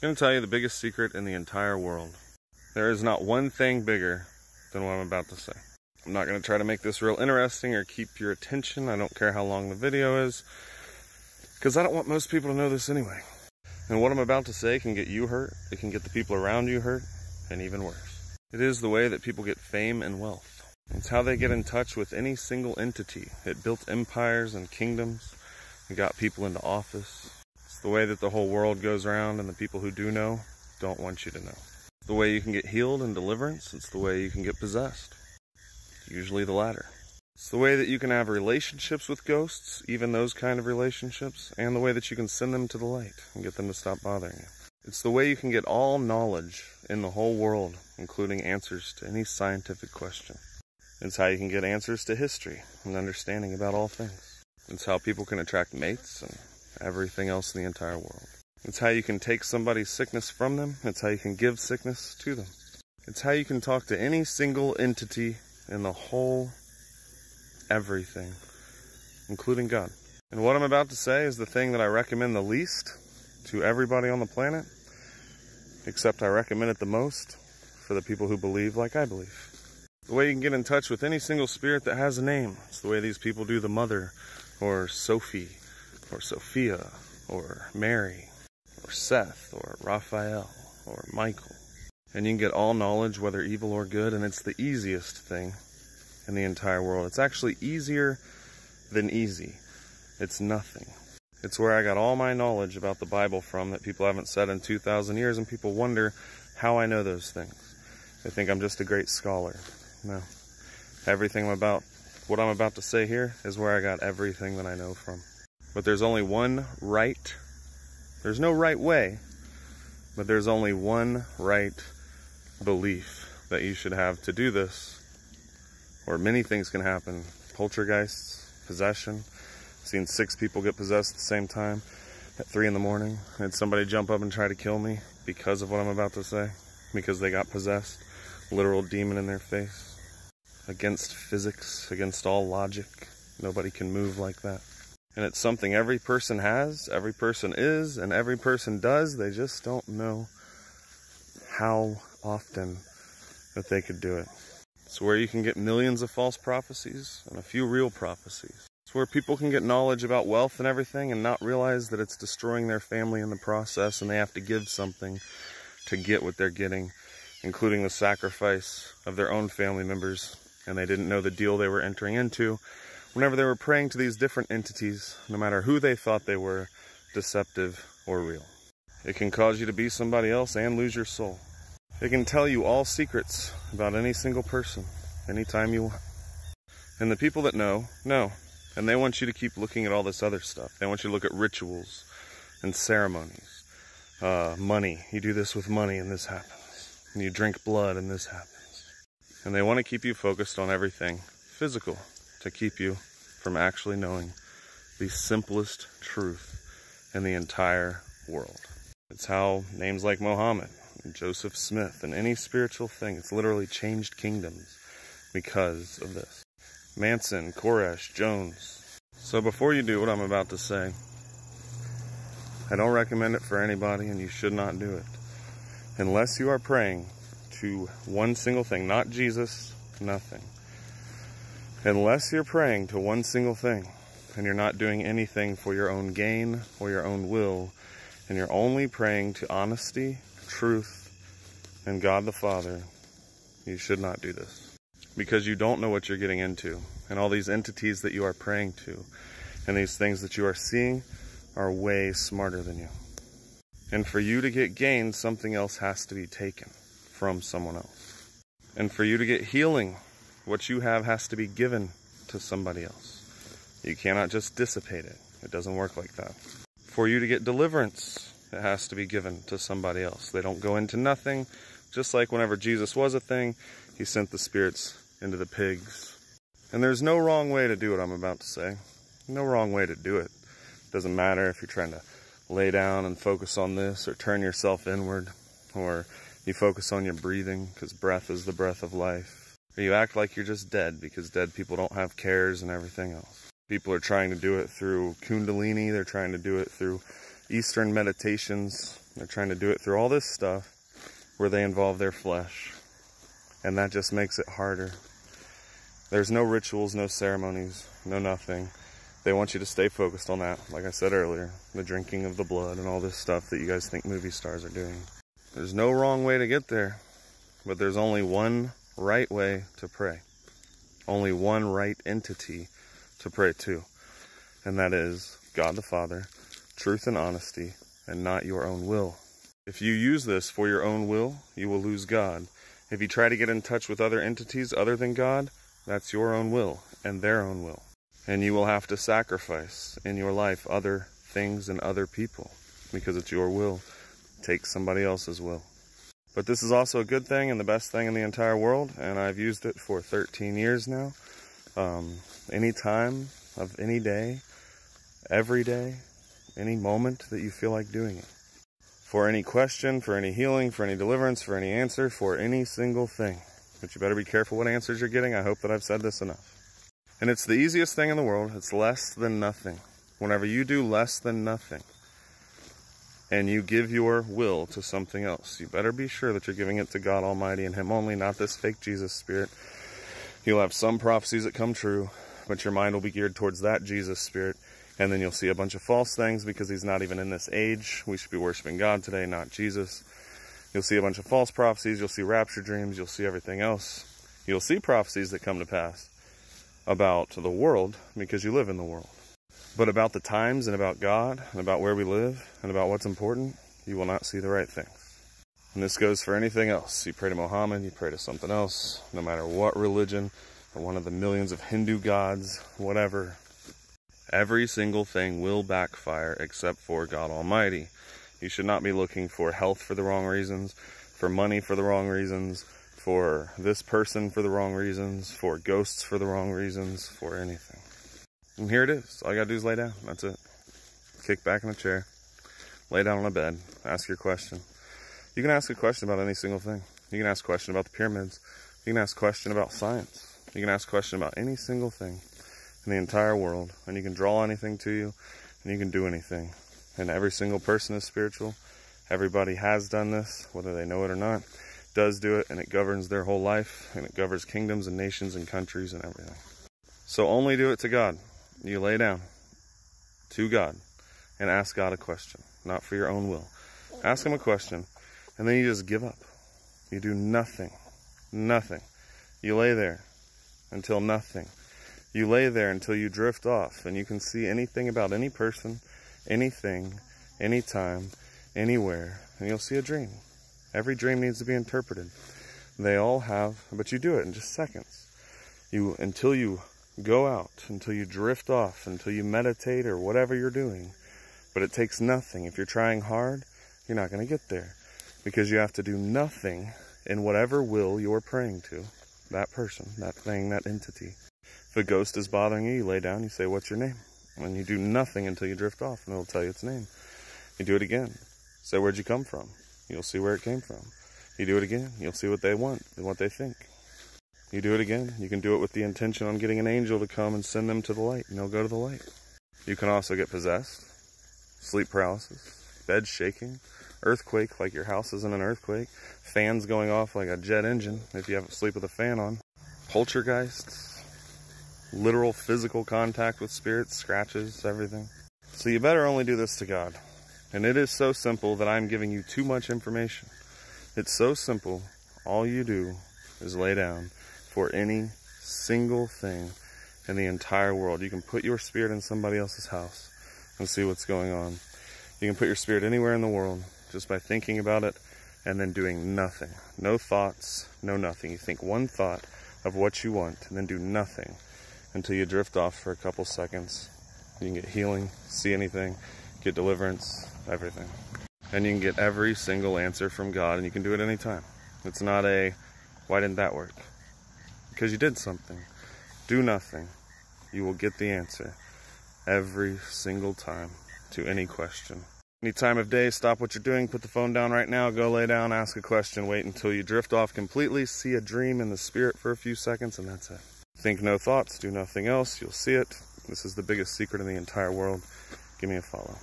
going to tell you the biggest secret in the entire world. There is not one thing bigger than what I'm about to say. I'm not going to try to make this real interesting or keep your attention. I don't care how long the video is, because I don't want most people to know this anyway. And what I'm about to say can get you hurt, it can get the people around you hurt, and even worse. It is the way that people get fame and wealth. It's how they get in touch with any single entity. It built empires and kingdoms. It got people into office. It's the way that the whole world goes around, and the people who do know don't want you to know. It's the way you can get healed and deliverance. It's the way you can get possessed. Usually the latter. It's the way that you can have relationships with ghosts, even those kind of relationships, and the way that you can send them to the light and get them to stop bothering you. It's the way you can get all knowledge in the whole world, including answers to any scientific question. It's how you can get answers to history and understanding about all things. It's how people can attract mates and everything else in the entire world. It's how you can take somebody's sickness from them. It's how you can give sickness to them. It's how you can talk to any single entity in the whole everything, including God. And what I'm about to say is the thing that I recommend the least to everybody on the planet, except I recommend it the most for the people who believe like I believe. The way you can get in touch with any single spirit that has a name. It's the way these people do the Mother, or Sophie, or Sophia, or Mary, or Seth, or Raphael, or Michael. And you can get all knowledge, whether evil or good, and it's the easiest thing in the entire world. It's actually easier than easy. It's nothing. It's where I got all my knowledge about the Bible from that people haven't said in 2,000 years, and people wonder how I know those things. They think I'm just a great scholar. No. Everything what I'm about to say here is where I got everything that I know from. But there's only one right. There's no right way, but there's only one right belief that you should have to do this, or many things can happen. Poltergeists, possession. I've seen 6 people get possessed at the same time at 3 in the morning. I had somebody jump up and try to kill me because of what I'm about to say, because they got possessed. Literal demon in their face. Against physics, against all logic. Nobody can move like that. And it's something every person has, every person is, and every person does. They just don't know how often that they could do it. It's where you can get millions of false prophecies and a few real prophecies. It's where people can get knowledge about wealth and everything and not realize that it's destroying their family in the process, and they have to give something to get what they're getting, including the sacrifice of their own family members, and they didn't know the deal they were entering into whenever they were praying to these different entities, no matter who they thought they were, deceptive or real. It can cause you to be somebody else and lose your soul. It can tell you all secrets about any single person, anytime you want. And the people that know, and they want you to keep looking at all this other stuff. They want you to look at rituals and ceremonies. Money, you do this with money and this happens. And you drink blood and this happens. And they want to keep you focused on everything physical to keep you from actually knowing the simplest truth in the entire world. It's how names like Mohammed and Joseph Smith and any spiritual thing, it's literally changed kingdoms because of this. Manson, Koresh, Jones. So before you do what I'm about to say, I don't recommend it for anybody, and you should not do it unless you are praying to one single thing, not Jesus, nothing. Unless you're praying to one single thing and you're not doing anything for your own gain or your own will, and you're only praying to honesty, truth, and God the Father, you should not do this. Because you don't know what you're getting into. And all these entities that you are praying to and these things that you are seeing are way smarter than you. And for you to get gain, something else has to be taken from someone else. And for you to get healing, what you have has to be given to somebody else. You cannot just dissipate it. It doesn't work like that. For you to get deliverance, it has to be given to somebody else. They don't go into nothing. Just like whenever Jesus was a thing, he sent the spirits into the pigs. And there's no wrong way to do what I'm about to say. No wrong way to do it. It doesn't matter if you're trying to lay down and focus on this, or turn yourself inward, or you focus on your breathing, because breath is the breath of life. Or you act like you're just dead, because dead people don't have cares and everything else. People are trying to do it through Kundalini. They're trying to do it through Eastern meditations. They're trying to do it through all this stuff where they involve their flesh. And that just makes it harder. There's no rituals, no ceremonies, no nothing. They want you to stay focused on that, like I said earlier, the drinking of the blood and all this stuff that you guys think movie stars are doing. There's no wrong way to get there, but there's only one right way to pray. Only one right entity to pray to, and that is God the Father, truth and honesty, and not your own will. If you use this for your own will, you will lose God. If you try to get in touch with other entities other than God, that's your own will and their own will. And you will have to sacrifice in your life other things and other people because it's your will. Take somebody else's will. But this is also a good thing and the best thing in the entire world, and I've used it for 13 years now. Any time of any day, every day, any moment that you feel like doing it. For any question, for any healing, for any deliverance, for any answer, for any single thing. But you better be careful what answers you're getting. I hope that I've said this enough. And it's the easiest thing in the world. It's less than nothing. Whenever you do less than nothing, and you give your will to something else, you better be sure that you're giving it to God Almighty and Him only, not this fake Jesus spirit. You'll have some prophecies that come true, but your mind will be geared towards that Jesus spirit, and then you'll see a bunch of false things because He's not even in this age. We should be worshiping God today, not Jesus. You'll see a bunch of false prophecies, you'll see rapture dreams, you'll see everything else. You'll see prophecies that come to pass about the world because you live in the world. But about the times and about God and about where we live and about what's important, you will not see the right things. And this goes for anything else. You pray to Muhammad, you pray to something else, no matter what religion, or one of the millions of Hindu gods, whatever. Every single thing will backfire except for God Almighty. You should not be looking for health for the wrong reasons, for money for the wrong reasons, for this person for the wrong reasons, for ghosts for the wrong reasons, for anything. And here it is. All you gotta do is lay down. That's it. Kick back in a chair. Lay down on a bed. Ask your question. You can ask a question about any single thing. You can ask a question about the pyramids. You can ask a question about science. You can ask a question about any single thing in the entire world. And you can draw anything to you. And you can do anything. And every single person is spiritual. Everybody has done this, whether they know it or not. Does do it, and it governs their whole life. And it governs kingdoms and nations and countries and everything. So only do it to God. You lay down to God and ask God a question, not for your own will. Ask Him a question, and then you just give up. You do nothing. Nothing. You lay there until nothing. You lay there until you drift off, and you can see anything about any person, anything, anytime, anywhere, and you'll see a dream. Every dream needs to be interpreted. They all have, but you do it in just seconds. Until you go out, until you drift off, until you meditate or whatever you're doing. But it takes nothing. If you're trying hard, you're not going to get there. Because you have to do nothing in whatever will you're praying to. That person, that thing, that entity. If a ghost is bothering you, you lay down, you say, what's your name? And you do nothing until you drift off, and it'll tell you its name. You do it again. Say, where'd you come from? You'll see where it came from. You do it again, you'll see what they want and what they think. You do it again, you can do it with the intention on getting an angel to come and send them to the light, and they'll go to the light. You can also get possessed, sleep paralysis, bed shaking, earthquake like your house is in an earthquake, fans going off like a jet engine if you have to sleep with a fan on, poltergeists, literal physical contact with spirits, scratches, everything. So you better only do this to God. And it is so simple that I'm giving you too much information. It's so simple, all you do is lay down for any single thing in the entire world. You can put your spirit in somebody else's house and see what's going on. You can put your spirit anywhere in the world just by thinking about it and then doing nothing. No thoughts, no nothing. You think one thought of what you want and then do nothing until you drift off for a couple seconds. You can get healing, see anything, get deliverance, everything. And you can get every single answer from God, and you can do it anytime. It's not a, why didn't that work? Because you did something. Do nothing. You will get the answer every single time to any question. Any time of day, stop what you're doing, put the phone down right now, go lay down, ask a question, wait until you drift off completely, see a dream in the spirit for a few seconds, and that's it. Think no thoughts, do nothing else, you'll see it. This is the biggest secret in the entire world. Give me a follow.